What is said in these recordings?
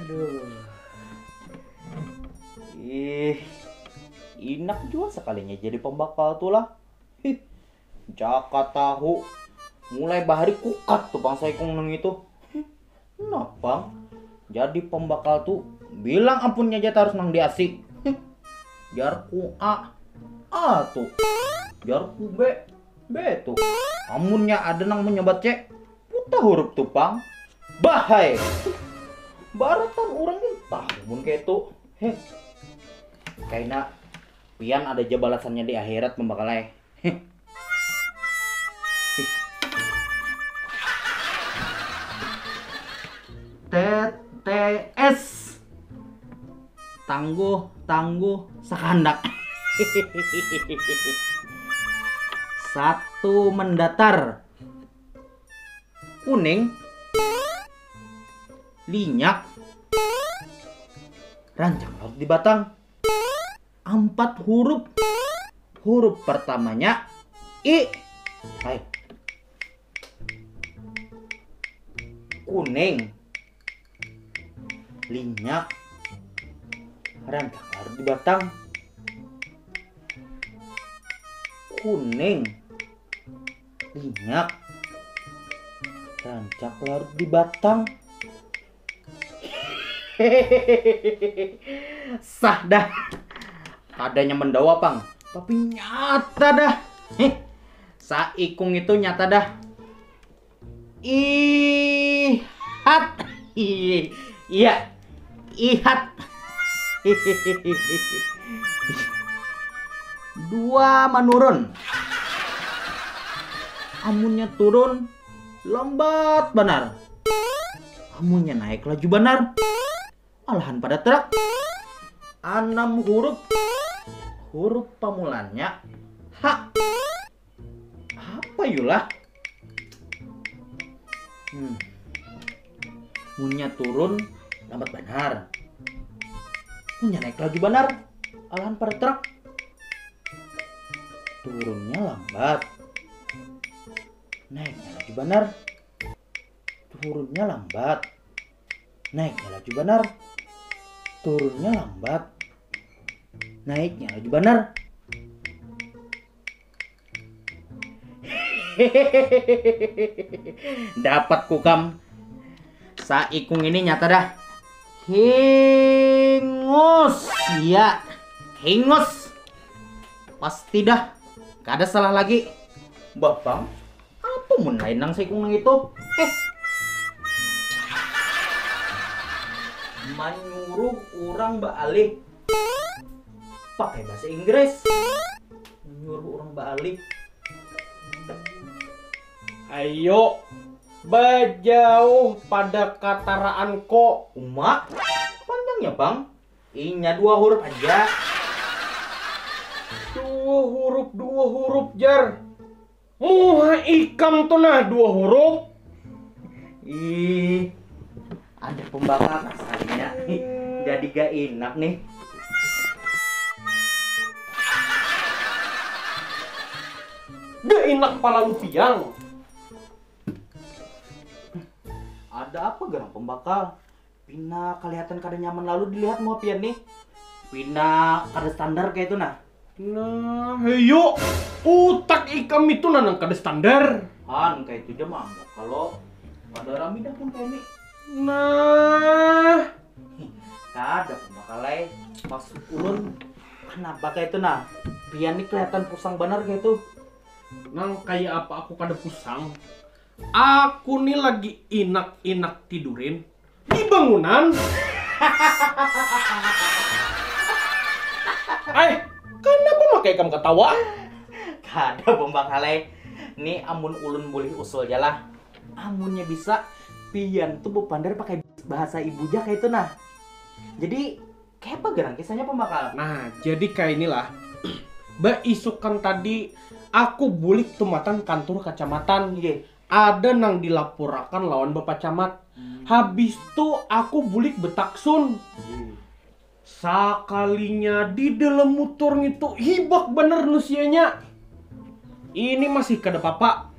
Aduh. Ih, enak juga sekalinya jadi pembakal tuh lah. Jaka tahu mulai bahari kukat tuh bang Saikung neng itu. Nah bang, jadi pembakal tuh bilang ampunnya aja harus nang diasik. Biar ku A tuh, biar ku B tuh. Amunnya ada nang menyebat C, putar huruf tuh bang. Bahaya. Baratan orang entah mun kayak itu. Kayaknya pian ada aja balasannya di akhirat pembakalnya. TTS tangguh sekandak. Satu mendatar. Kuning linyak rancang laut di batang. 4 huruf. Huruf pertamanya I. Hai. Kuning linyak rancang laut di batang. Kuning linyak rancak larut di batang. Sah dah. Adanya mendawa pang, tapi nyata dah. Saikung itu nyata dah. Ihat. Iya, ihat. Dua menurun. Amunnya turun lambat benar. Amunnya naik laju benar. Alahan pada truk. 6 huruf. Huruf pemulanya H. Apa yulah? Amunnya turun lambat benar. Amunnya naik laju benar. Alahan pada truk. Turunnya lambat. Naiknya laju benar. Turunnya lambat. Naiknya laju benar. Turunnya lambat. Naiknya laju benar. Dapat kukam. Saikung ini nyata dah. Hingus. Iya, hingus. Pasti dah. Gak ada salah lagi. Bapang, apa mun lain nang Saikung nang itu? Menyuruh orang balik pakai bahasa Inggris. Menyuruh orang balik. Ayo bajauh pada kataraan ko. Umak panjangnya bang. Inya 2 huruf aja. 2 huruf jar. Muha ikam tuh nah 2 huruf. Ih, ada pembakar asalnya. Jadi gak enak nih. Gak enak pala lu piang. Ada apa gerang pembakal? Pina kelihatan kada nyaman lalu dilihat mau pian nih. Pina kada standar kayak itu nah. Nah, heyo utak ikam itu nanang kada standar. Han kayak itu aja mah. Kalau pada ramidah pun kayak ini. Nah, Kada pembakalai pas ulun kenapa kayak itu nah. Pian nih kelihatan pusang benar kayak itu. nang kayak apa aku kada pusang. Aku nih lagi inak-inak tidurin di bangunan. Kenapa makai kamu ketawa? Kada pembakalai. Nih amun ulun boleh usul jalah. Amunnya bisa pian tuh bepandar pakai bahasa ibu jah kayak itu nah. Jadi kayak apa gerang kisahnya pembakal? Nah, jadi kayak inilah. Ba isukan tadi aku bulik tumatan kantor kecamatan. Iya. Ada nang dilaporakan lawan Bapak Camat. Habis tuh aku bulik betaksun. Sakalinya di dalam motor itu hibak bener nusianya. Ini masih kada papa.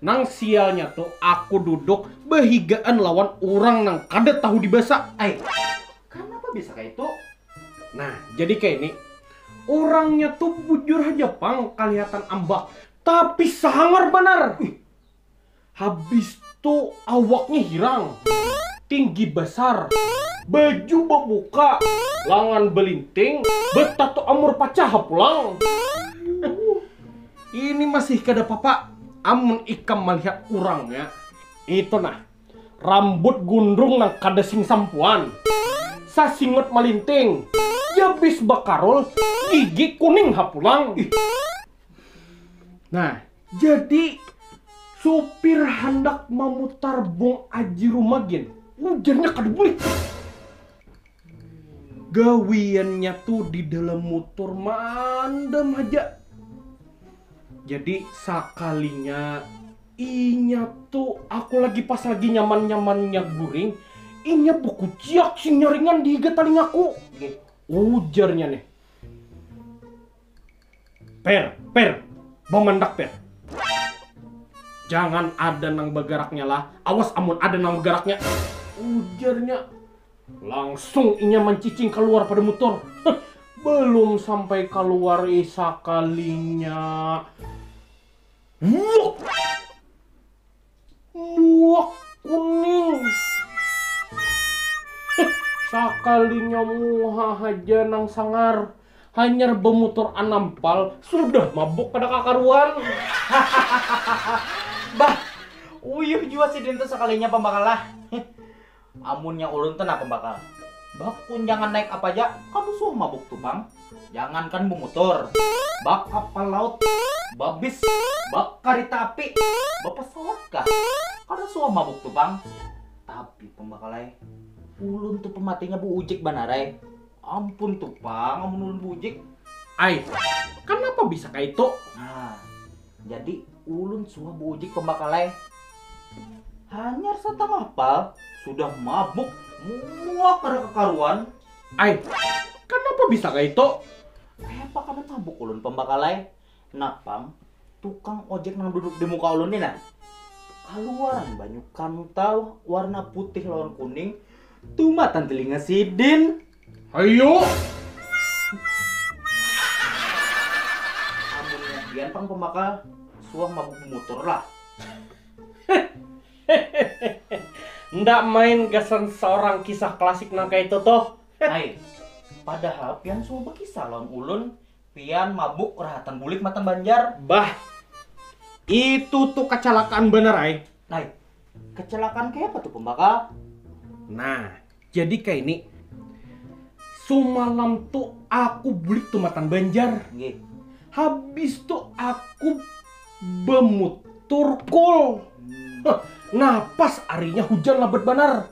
Nang sialnya tuh aku duduk behigaan lawan orang nang kada tahu dibasa. Ai, kenapa bisa kayak itu? Nah, jadi kayak ini. Orangnya tuh bujur aja pang kelihatan ambak, tapi sangar benar. Habis tuh awaknya hirang, tinggi besar, baju berbuka, lengan belinting, betato amur pacah pulang. Ini masih kada papa, amun ikam melihat orangnya. Itu nah, rambut gundrung nang kada sing sampuan, sasingot malinting, jabis bakarul, gigi kuning hapulang. Nah, jadi supir hendak memutar bong aji rumagin, ujarnya kada boleh. Gawiannya tuh di dalam motor mandem aja. Jadi sekalinya inya tuh aku lagi pas lagi nyaman-nyamannya guring, inya buku ciak sing nyaringan di higa talingaku. Ujarnya nih. Per, memendak per. Jangan ada nang bergeraknya lah. Awas amun ada nang bergeraknya. Ujarnya. Langsung inya mencicing keluar pada motor. Belum sampai keluar sekalinya. Muak kuning. Sekalinya muha aja nang sangar. Hanyar bemotor anampal sudah mabuk pada kakaruan. Bah, uyuh jua si dintu sekalinya pembakal lah. Amunnya ulun tuh nak pembakal. Bak pun jangan naik apa aja, kamu suah mabuk tuh bang. Jangankan bemotor, bak kapal laut, babis, bak karita api, bak pesawat kah? Kada suah mabuk tuh bang. Tapi pembakalai, ulun tuh pematinya Bu Ujik banarai. Ampun tuh bang, amun ulun Bu Ujik. Ai, kenapa bisa kayak itu? Nah, jadi ulun suah Bu Ujik pembakalai. Hanya setengah pal sudah mabuk muak pada kekaruan. Ai, kenapa bisa kayak itu? Apa kada mabuk ulun pembakalai? Napang tukang ojek nang duduk di muka ulun ini nah. Keluaran banyak kantau warna putih lawan kuning. Tumatan telinga sidin. Ayo. Amunnya dian pang pembakal suah mabuk motor lah. Ndak main gasan seorang kisah klasik nang kayak itu toh. Hai, padahal pian suah berkisah lawan ulun. Pian mabuk rahatan bulik matan banjar. Bah, itu tuh kecelakaan bener ay. Nah, kecelakaan kayak apa tuh pembakal? Nah, jadi kayak ini. Semalam tuh aku bulik tuh matan banjar. Nggih. Habis tuh aku bemutur kol. Nah, pas arinya hujan lebat benar.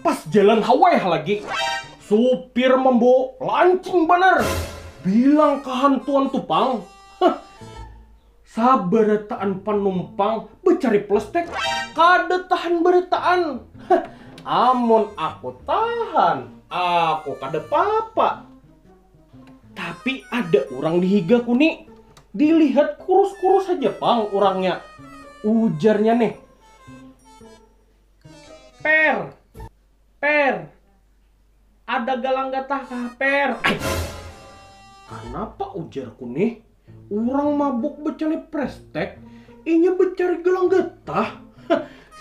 Pas jalan Hawaii lagi. Supir membawa lancing benar. Bilang kehantuan tupang. Saberetaan penumpang becari plastik. Kada tahan beretaan. Amun aku tahan, aku kada apa-apa. Tapi ada orang di higa kuni. Dilihat kurus-kurus aja pang orangnya. Ujarnya nih. Per, ada galang gatah kah per? Kenapa ujarku nih? Orang mabuk becari prestek, inya becari gelang getah.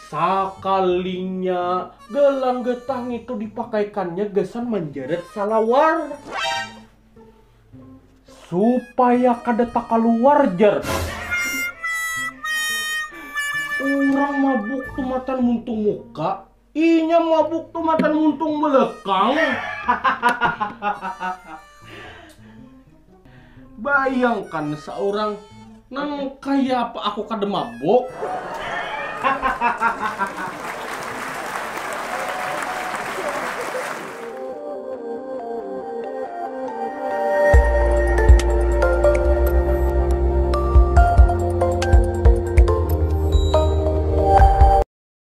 Sakalinya gelang getah itu dipakaikannya gasan menjeret salawar. Supaya kada tak keluar jar. Orang mabuk tuh matan muntung muka, inya mabuk tuh matan muntung belakang. Bayangkan seorang nang kayak apa aku kada mabuk.